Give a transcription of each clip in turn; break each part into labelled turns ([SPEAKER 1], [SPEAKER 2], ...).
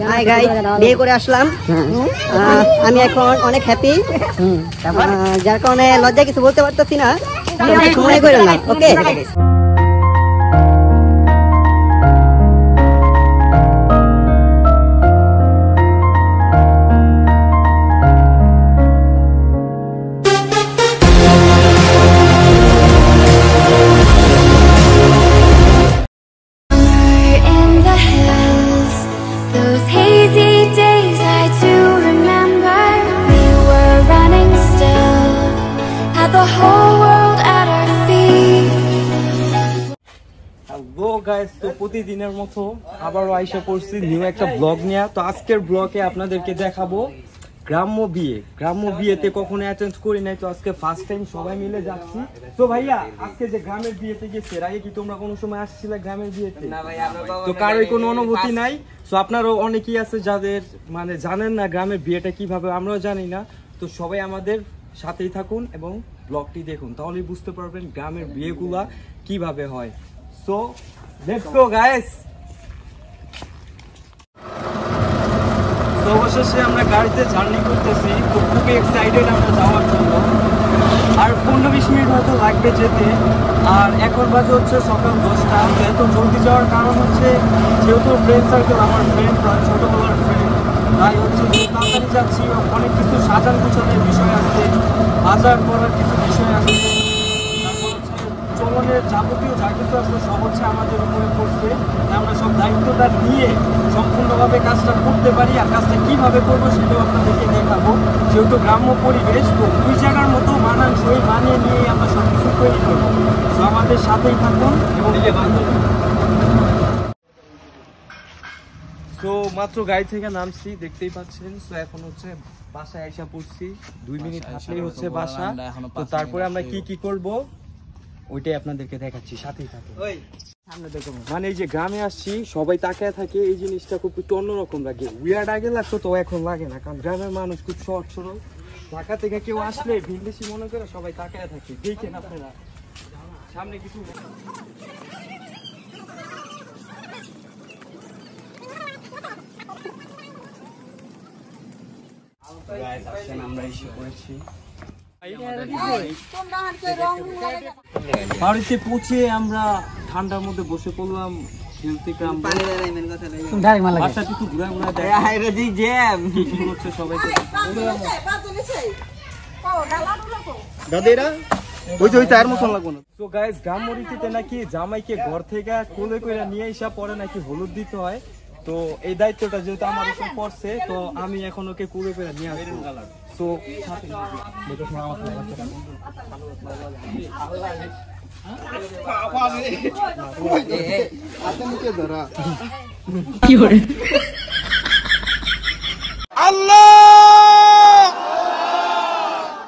[SPEAKER 1] Hi guys, বিয়ে করে আসলাম। আমি এখন অনেক হ্যাপি, যার কারণে লজ্জা কিছু বলতে পারতেছি না, মনে করেন না। ওকে,
[SPEAKER 2] তো প্রতিদিনের মতো আবারও আইসা পড়ছি নিউ একটা ব্লগ নিয়ে। তো আজকের ব্লগে আপনাদেরকে দেখাবো গ্রাম্য বিয়ে। গ্রাম্য বিয়েতে কখনো অ্যাটেন্ড করি নাই, তো আজকে ফার্স্ট টাইম সবাই মিলে যাচ্ছি। তো ভাইয়া, আজকে যে গ্রামের বিয়েতে গেছে, এর আগে কি তোমরা কোনো সময় আসছিলে গ্রামের বিয়েতে? না ভাই, তো কারোর কোনো অনুভূতি নাই। তো আপনারও অনেকেই আছে যাদের মানে জানেন না গ্রামের বিয়েটা কিভাবে, আমরাও জানি না। তো সবাই আমাদের সাথেই থাকুন এবং ব্লগটি দেখুন, তাহলেই বুঝতে পারবেন গ্রামের বিয়েগুলা কিভাবে হয়। So let's go guys. তো অবশেষে আমরা গাড়িতে জার্নি করতেছি, তো খুবই এক্সাইটেড আমরা যাওয়ার জন্য। আর 15-20 মিনিট হয়তো লাগবে যেতে। আর এখন বাজে হচ্ছে সকাল 10টা। এত জলদি যাওয়ার কারণ হচ্ছে যেহেতু ফ্রেন্ড সার্কেল, আমার ফ্রেন্ড ছোটবেলার ফ্রেন্ড, তাই হচ্ছে তাড়াতাড়ি যাচ্ছি। অনেক কিছু সাজান গুছানোর বিষয় আছে, বাজার করার কিছু বিষয় আছে, চলনের যাবতীয় যা কিছু আছে সব হচ্ছে আমাদের উপরে পড়ছে। আমরা সব দায়িত্বটা নিয়ে সম্পূর্ণভাবে কাজটা করতে পারি। আর কাজটা কিভাবে করবো সেটাও আপনাদেরকে দেখাবো। যেহেতু গ্রাম্য পরিবেশ, তো ওই জায়গার মতো মানানসই মানিয়ে নিয়ে আমরা সব কিছু তৈরি করবো। তো আমাদের সাথেই থাকুন এবং তো মাত্র গাড়ি থেকে নামছি, দেখতেই পাচ্ছেন। তো এখন হচ্ছে বাসায় আইসা পড়ছি, 2 মিনিট হাঁটলেই হচ্ছে বাসা। তো তারপরে আমরা কি কি করবো ওইটাই আপনাদেরকে দেখাচ্ছি, সাথেই থাকুন। মানে এই যে গ্রামে আসছি, সবাই তাকায় থাকে, এই জিনিসটা খুব একটু অন্যরকম লাগে। উইয়ার্ড আগে লাগতো, তো এখন লাগে না, কারণ গ্রামের মানুষ খুব সহজ সরল। ঢাকা থেকে কেউ আসলে ভিনদেশি মনে করে সবাই তাকায় থাকে। দেখেন আপনারা সামনে কিছু আমরা এসে পড়েছি বাড়িতে পৌঁছে। আমরা ঠান্ডার মধ্যে বসে পড়লাম খেলতে। গ্রাম্য রীতিতে নাকি জামাইকে ঘর থেকে কোলে করে নিয়ে এসে পরে নাকি হলুদ দিতে হয়। তো এই দায়িত্বটা যেহেতু আমার উপর পড়ছে, তো আমি এখন ওকে কোলে করে নিয়ে আসবো। তো
[SPEAKER 3] আল্লাহ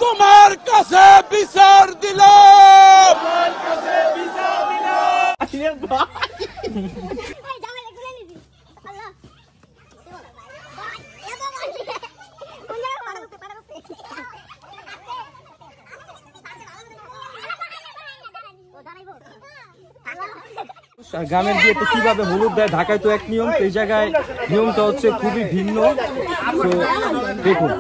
[SPEAKER 3] তোমার কাছে বিচার দিলাম।
[SPEAKER 2] গ্রামের বিয়েতে কিভাবে হলুদ দেয়, ঢাকায় তো এক নিয়ম, এই জায়গায় নিয়মটা হচ্ছে খুবই ভিন্ন। তো দেখুন,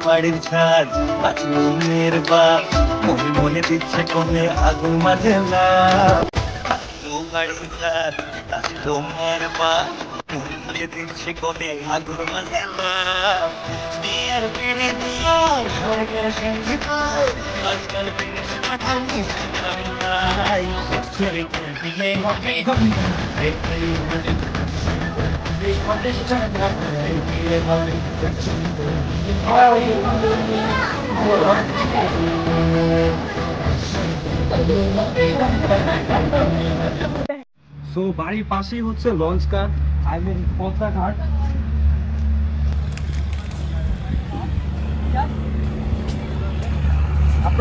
[SPEAKER 4] বাড়ির ছাদ বাথরুমের বাপ মনে মনে দিচ্ছে কোনে আগুন মাঝে বাড়ির ছাদ বাথরুমের বাপ মনে মনে দিচ্ছে কোনে আগুন মাঝে বিয়ের পেরে দিয়ে স্বর্গের সঙ্গীত আজকাল পেরে পাঠানি বিয়ে হবে
[SPEAKER 2] সো বাড়ির পাশেই হচ্ছে লঞ্চ ঘাট, আই মিন পদ্মা ঘাট।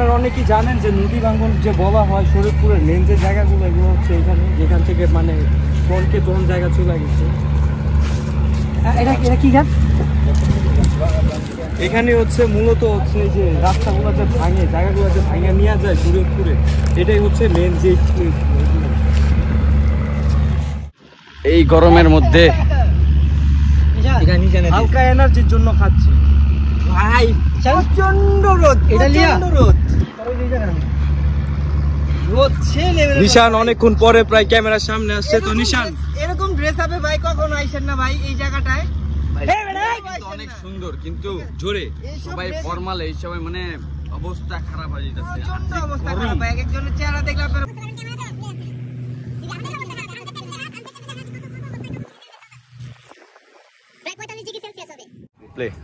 [SPEAKER 2] আপনারা অনেকেই জানেন যে নদী ভাঙ্গন যে বলা হয় শরীয়তপুরের মেন যে জায়গাগুলো এগুলো হচ্ছে এখানে, যেখান থেকে মানে ফ্রন্টকে তখন জায়গা চলে গেছে।
[SPEAKER 1] এটা কি ঘাট?
[SPEAKER 2] এখানে হচ্ছে মূলত হচ্ছে এই যে রাস্তাগুলো যে ভাঙে, জায়গাগুলো যে ভাঙে নিয়ে যায় শরীয়তপুরে, এটাই হচ্ছে মেন যে।
[SPEAKER 5] এই গরমের মধ্যে
[SPEAKER 2] হালকা এনার্জির জন্য খাচ্ছি ভাই। প্রচন্ড রোদ, প্রচন্ড রোদ। নিশান অনেকক্ষণ পরে প্রায় ক্যামেরার সামনে আসছে। তো নিশান
[SPEAKER 1] এরকম ড্রেস আপে ভাই কখনো আইছেন না ভাই এই জায়গাটায়?
[SPEAKER 5] অনেক সুন্দর কিন্তু জোরে সবাই ফর্মাল, এই সবাই মানে অবস্থা খারাপ হয়ে যাচ্ছে।
[SPEAKER 1] প্রচন্ড অবস্থা খারাপ ভাই, এক একজনের চেহারা দেখলে আপনারা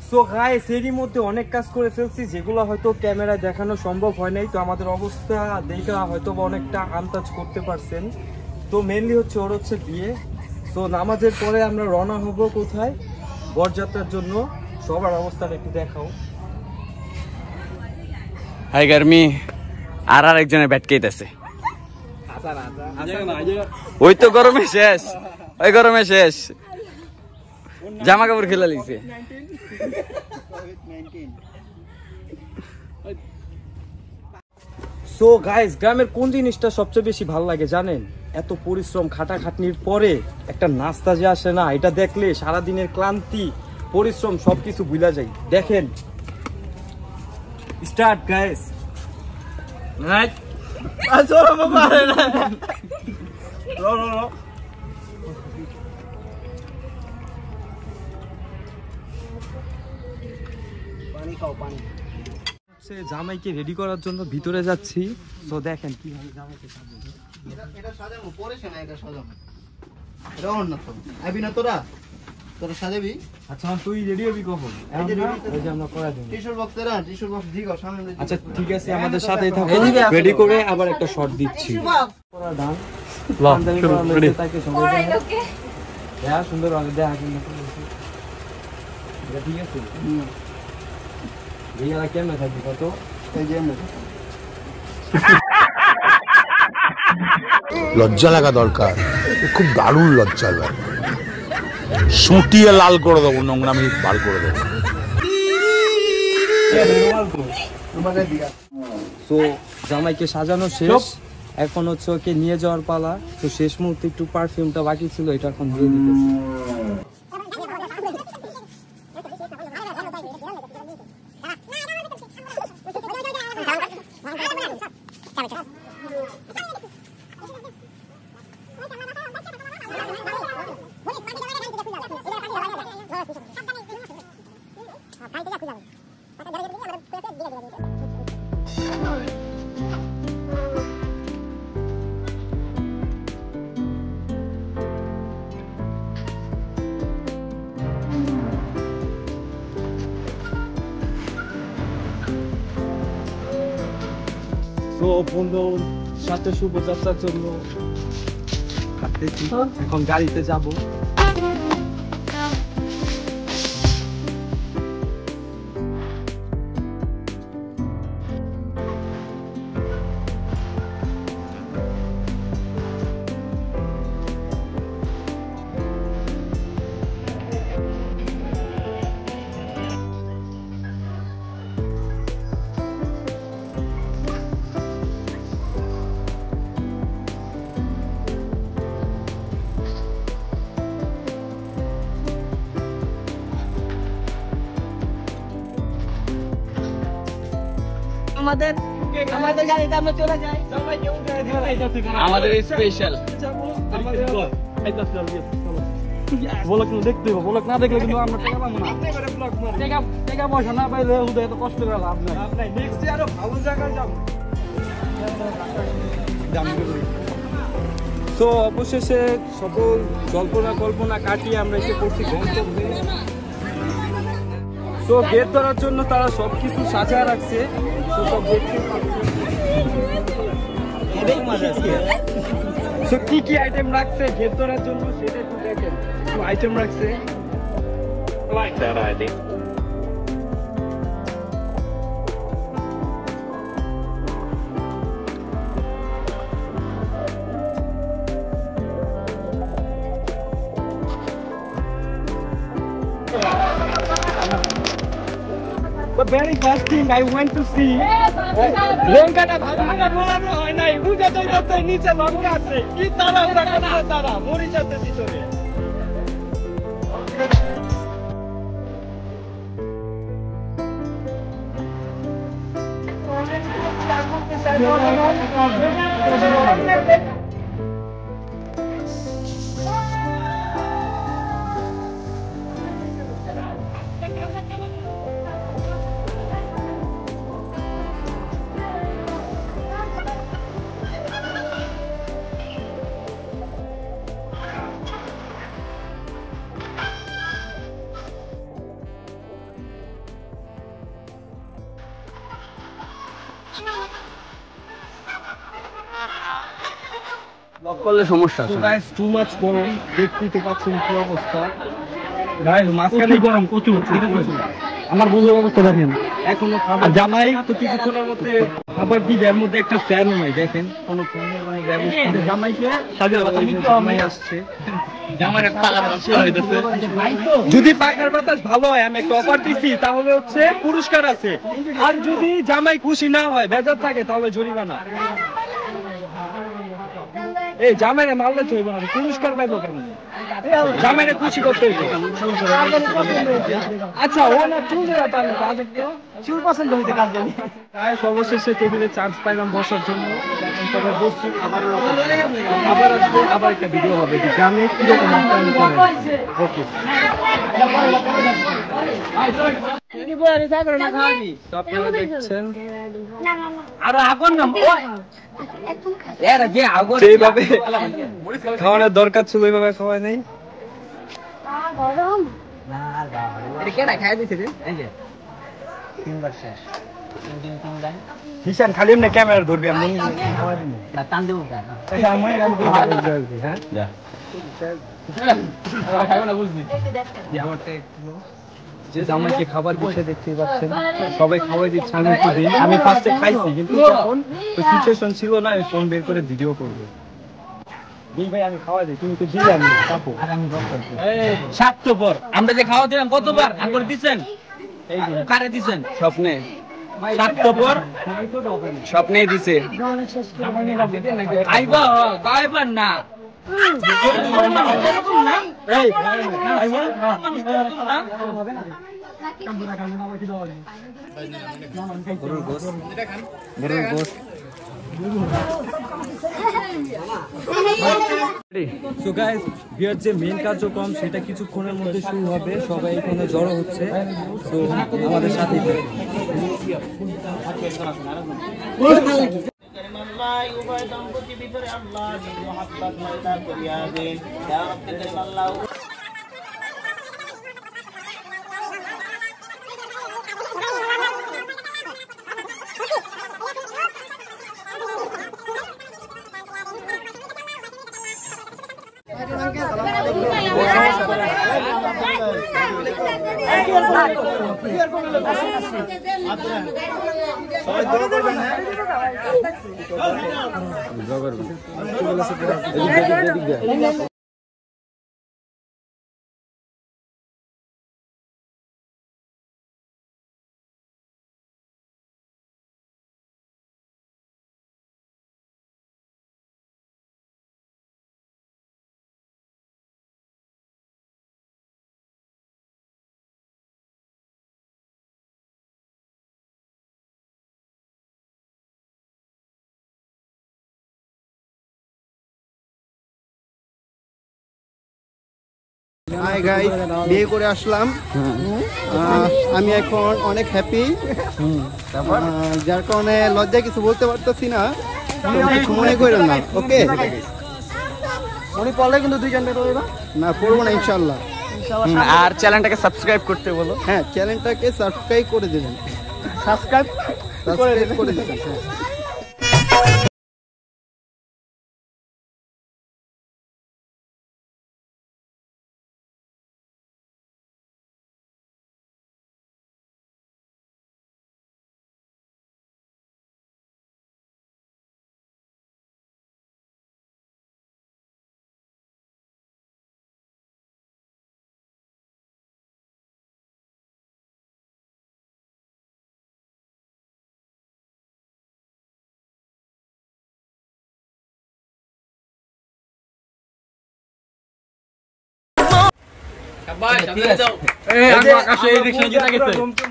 [SPEAKER 2] সো গাইস এরই মধ্যে অনেক কাজ করে ফেলছি যেগুলো হয়তো ক্যামেরায় দেখানো সম্ভব হয় নাই। তো আমাদের অবস্থা দেখে হয়তো অনেকটা আন্দাজ করতে পারছেন। তো মেনলি হচ্ছে ওর হচ্ছে বিয়ে। তো নামাজের পরে আমরা রওনা হব কোথায়? বরযাত্রার জন্য। সবার অবস্থাটা একটু দেখাও।
[SPEAKER 5] হাই গার্মি আর একজনের ব্যাট কেইতেছে। ওই তো গরমে শেষ, ওই গরমে শেষ, জামা কাপড় খেলা লিখছে।
[SPEAKER 2] সো গাইস গ্রামের কোন জিনিসটা সবচেয়ে বেশি ভালো লাগে জানেন? এত পরিশ্রম খাটাখাটনির পরে একটা নাস্তা যে আসে না, এটা দেখলে সারাদিনের ক্লান্তি পরিশ্রম সবকিছু ভুলা যায়। দেখেন স্টার্ট গাইস। জামাইকে রেডি করার জন্য ভিতরে যাচ্ছি। তো দেখেন কিভাবে জামাইকে সাজাবো।
[SPEAKER 6] এটা সাজাবো পরেছে না, এটা সাজাবো। এটা অন্য তো আইবি না তোরা সাজাবি।
[SPEAKER 2] আচ্ছা তুই রেডি হবি কখন? এই যে আমরা করা দেব
[SPEAKER 6] টিস্যুর বক্স এরা টিস্যুর বক্স দিগো সামনে।
[SPEAKER 2] আচ্ছা ঠিক আছে, আমাদের সাথেই থাকো। রেডি করে আবার একটা শট দিচ্ছি। পুরো ডান রেডি তাকে সবাই ওকে ইয়া সুন্দর আগে দেখা কিন্তু এটা ঠিক আছে। এইলা কেমনে থাকবি কত?
[SPEAKER 6] এই যে
[SPEAKER 7] লজ্জা লাগা দরকার, খুব দারুণ লজ্জা লাগে। সুটিয়ে লাল করে দেবো, নোংরামি বার করে দেবো।
[SPEAKER 2] তো জামাইকে সাজানো শেষ, এখন হচ্ছে ওকে নিয়ে যাওয়ার পালা। তো শেষ মুহূর্তে একটু পারফিউমটা বাকি ছিল, এটা এখন দিয়ে দিতেছি। তো বন্ধুর সাথে শুভযাত্রার জন্য এখন গাড়িতে যাব।
[SPEAKER 1] আমাদের গাড়িতে আমরা চলে যাই।
[SPEAKER 5] আমাদের স্পেশাল
[SPEAKER 2] বলক দেখতে হবে, বলক না দেখলে কিন্তু আমরা টাকা পাবো না। টাকা পয়সা না পাইলে এত কষ্ট করে লাভ নাই। নেক্সট আরো ভালো জায়গায় যাবো। তো অবশেষে সকল কল্পনা কাটিয়ে আমরা এসে পড়ছি গন্তব্যে। তো গেট ধরার জন্য তারা সবকিছু সাজায় রাখছে। তো সব দেখতে পাচ্ছি কি কি আইটেম রাখছে গেট ধরার জন্য সেটা একটু দেখেন। কিছু আইটেম রাখছে। Like that idea. The very first thing I went to see লেঙ্গাটা ভালো করে বলানো হয় নাই বুঝা যায় না তো নিচে লঙ্কা আছে কি তারা ওরা করছে তারা মরিচ আছে ভিতরে
[SPEAKER 5] লক করলে সমস্যা আছে
[SPEAKER 2] গাইস টু মাচ গরম দেখতে পাচ্ছেন কি অবস্থা গাইস মাঝখানে গরম প্রচুর আমার বুঝে অবস্থা দেখেন এখনো খাবার জামাই তো কিছুক্ষণের মধ্যে খাবার দিবে এর মধ্যে একটা ফ্যান নাই দেখেন কোনো ফ্যানের কোনো ব্যবস্থা জামাইকে সাজা জামাই আসছে জামাইয়ের টাকা বেশি হইতেছে যদি পাখার বাতাস ভালো হয় আমি একটা অফার দিছি তাহলে হচ্ছে পুরস্কার আছে আর যদি জামাই খুশি না হয় বেজার থাকে তাহলে জরিমানা এই জামাইরে মারলে তো হইব না পুরস্কার পাইবো কেন জামাইরে খুশি করতে হইব আচ্ছা ও না চুল তাহলে কাজ একটু চুল পছন্দ হইতে কাজ জানি তাই সর্বশেষে টেবিলে চান্স পাইলাম বসার জন্য তবে বসছি আবার আসবো আবার একটা ভিডিও হবে যে গ্রামে কিরকম আপ্যায়ন করে ওকে আপনারা দেখছেন আর আগুন না সেইভাবে খাওয়ানোর দরকার ছিল ওইভাবে খাওয়াই নাই হিসান খালি এমনি ক্যামেরা ধরবি আমি যে জামাইকে খাবার দিতে দেখতেই পাচ্ছেন সবাই খাওয়াই দিচ্ছে আমি একটু দিই আমি ফার্স্টে খাইছি কিন্তু যখন ওই সিচুয়েশন ছিল না আমি ফোন বের করে ভিডিও করবো ভাই আমি খাওয়া দিই তুমি তো দিলে আমি কাপো স্বার্থপর আমরা যে খাওয়া দিলাম কতবার আঙ্গুর দিচ্ছেন এই কারে দিচ্ছেন স্বপ্নে স্বার্থপর স্বপ্নে দিছে আইবা কয়বার না এই গরুর গোশত সো গাইস বিয়ার যে মেইন কার্যক্রম সেটা কিছুক্ষণের মধ্যে শুরু হবে সবাই এখানে জড়ো হচ্ছে তো আমাদের সাথে
[SPEAKER 4] উভয় দম্পতির ভিতরে আল্লাহ মহাব্বত ময়দা করিয়া দেন ইয়া রাব্বি আল্লাহ
[SPEAKER 6] সবাই দোয়া করবেন হ্যাঁ হাই গাইস বিয়ে করে আসলাম আমি এখন অনেক হ্যাপি যার কারণে লজ্জা কিছু বলতে পারতেছি না মনে করেন না ওকে মনে পড়লে কিন্তু দুইজন না পড়বো না ইনশাল্লাহ
[SPEAKER 5] আর চ্যানেলটাকে সাবস্ক্রাইব করতে বলো
[SPEAKER 6] হ্যাঁ চ্যানেলটাকে সাবস্ক্রাইব করে দেবেন সাবস্ক্রাইব করে দেবেন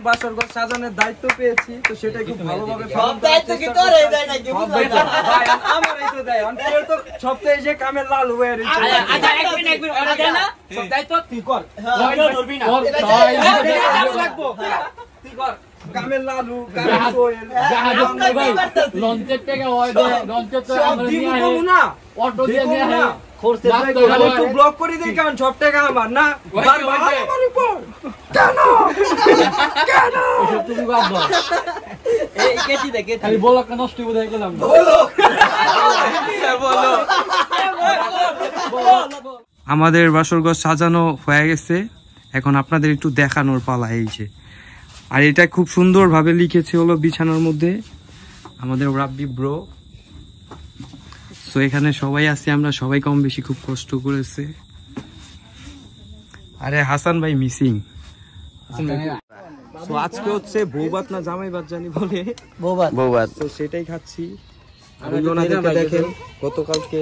[SPEAKER 2] বাসর ঘর সাজানোর দায়িত্ব পেয়েছি, তো সেটাই খুব ভালোভাবে আমারই তো দেয়। তো সপ্তাহে যে কামের লাল হয়ে কামের লালু
[SPEAKER 8] লঞ্চের থেকে না
[SPEAKER 2] ব্লক করে দিই, কারণ সব টাকা আমার না।
[SPEAKER 8] নষ্ট করে গেলাম।
[SPEAKER 2] আমাদের বাসরঘর সাজানো হয়ে গেছে, এখন আপনাদের একটু দেখানোর পালা এইছে। আর এটা খুব সুন্দর ভাবে লিখেছে হলো বিছানার মধ্যে আমাদের রাব্বি ব্রো। তো এখানে সবাই আছি আমরা, সবাই কম বেশি খুব কষ্ট করেছে। আরে হাসান ভাই মিসিং। তো আজকে হচ্ছে বৌভাত না জামাইভাত জানি বলে, বৌভাত। তো সেটাই খাচ্ছি। আর ওনাদেরকে দেখেন গতকালকে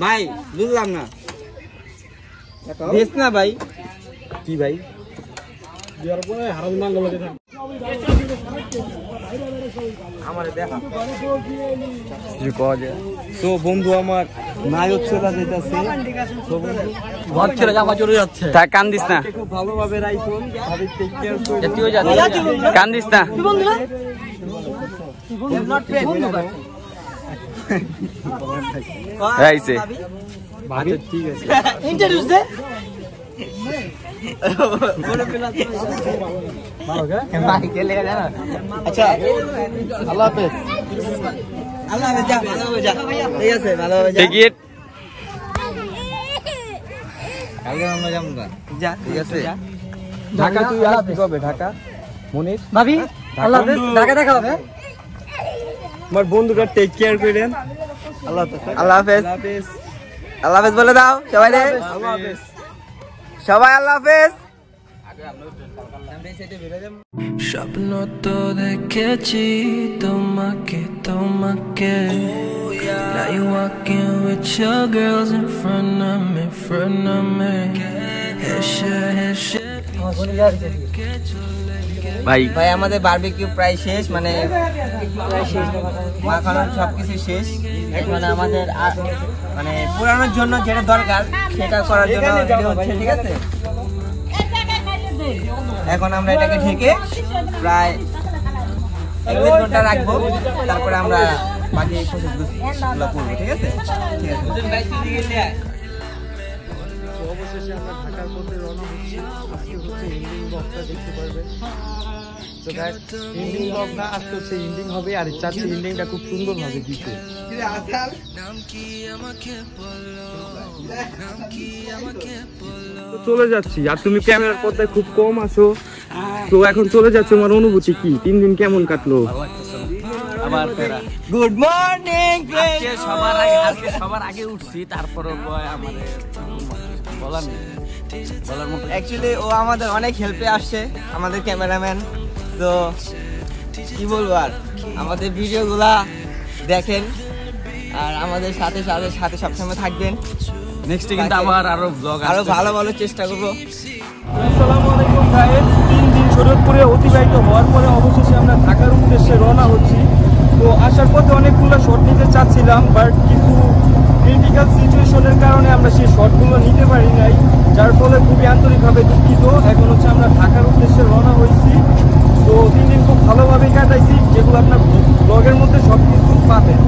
[SPEAKER 2] ভাই বুঝলাম না না ভাই কি ভাই তো বন্ধু আমার নায়ক চলে যেতেছে,
[SPEAKER 5] কান্দিস না,
[SPEAKER 2] খুব ভালোভাবে রাইখুন,
[SPEAKER 5] কান্দিস না।
[SPEAKER 2] ঠিক আছে
[SPEAKER 6] আচ্ছা আল্লাহ হাফেজ। ঠিক আছে ভালোভাবে
[SPEAKER 5] টিকিট
[SPEAKER 6] ঠিক আছে।
[SPEAKER 2] ঢাকা তুই আসবি কবে? ঢাকা মনির
[SPEAKER 1] ভাবি আল্লাহ হাফেজ, ঢাকা দেখা হবে।
[SPEAKER 2] আমার বন্ধুরা টেক কেয়ার করেন।
[SPEAKER 6] আল্লাহ হাফেজ।
[SPEAKER 5] আল্লাহ হাফেজ।
[SPEAKER 2] আল্লাহ হাফেজ।
[SPEAKER 5] আল্লাহ হাফেজ বলে দাও সবাই রে,
[SPEAKER 2] আল্লাহ হাফেজ।
[SPEAKER 5] সবাই আল্লাহ হাফেজ।
[SPEAKER 9] স্বপ্ন তো দেখেছি তোমাকে তোমাকে, now you walking with your girls in front of me, হেসে
[SPEAKER 5] ভাই
[SPEAKER 6] ভাই আমাদের বারবিকিউ প্রায় শেষ, মানে মাখানোর সবকিছু শেষ। এখন আমাদের মানে পুরানোর জন্য যেটা দরকার সেটা করার জন্য রেডি হচ্ছে। ঠিক আছে, এখন আমরা এটাকে ঢেকে প্রায় 1-1.5 ঘন্টা রাখবো, তারপরে আমরা বাকি প্রসেসগুলো করবো। ঠিক আছে,
[SPEAKER 2] অবশেষে আমরা ঢাকার পথে রওনা হচ্ছি। আজকে হচ্ছে এন্ডিং ব্লগটা দেখতে পারবেন। তো গাইস এন্ডিং ব্লগ না, আজকে হচ্ছে এন্ডিং হবে, আর চাচ্ছি এন্ডিংটা খুব সুন্দর ভাবে দিতে। চলে যাচ্ছি, আর তুমি ক্যামেরার পর্দায় খুব কম আসো। তো এখন চলে যাচ্ছে, আমার অনুভূতি কি? 3 দিন কেমন কাটলো?
[SPEAKER 6] Good morning.
[SPEAKER 5] সবার আগে উঠছি, তারপরে আমাদের বলার মতো
[SPEAKER 6] অ্যাকচুয়ালি ও আমাদের অনেক হেল্পে আসছে, আমাদের ক্যামেরাম্যান। তো কি বলবো, আর আমাদের ভিডিওগুলা দেখেন আর আমাদের সাথে সাথে সাথে সবসময় থাকবেন।
[SPEAKER 5] নেক্সটে কিন্তু আবার আরো ব্লগ
[SPEAKER 6] আরো ভালো ভালো চেষ্টা করবো।
[SPEAKER 2] আসসালামু আলাইকুম গাইস। 3 দিন শরীয়তপুরে অতিবাহিত হওয়ার পরে অবশেষে আমরা ঢাকার উদ্দেশ্যে রওনা হচ্ছি। তো আসার পথে অনেকগুলো শট নিতে চাচ্ছিলাম, বাট কিছু ক্রিটিক্যাল সিচুয়েশনের কারণে আমরা সেই শটগুলো নিতে পারি নাই, যার ফলে খুবই আন্তরিকভাবে দুঃখিত। এখন হচ্ছে আমরা ঢাকার উদ্দেশ্যে রওনা হয়েছি। তো 3 দিন খুব ভালোভাবে কাটাইছি, যেগুলো আপনার ব্লগের মধ্যে সব কিছু পাবেন।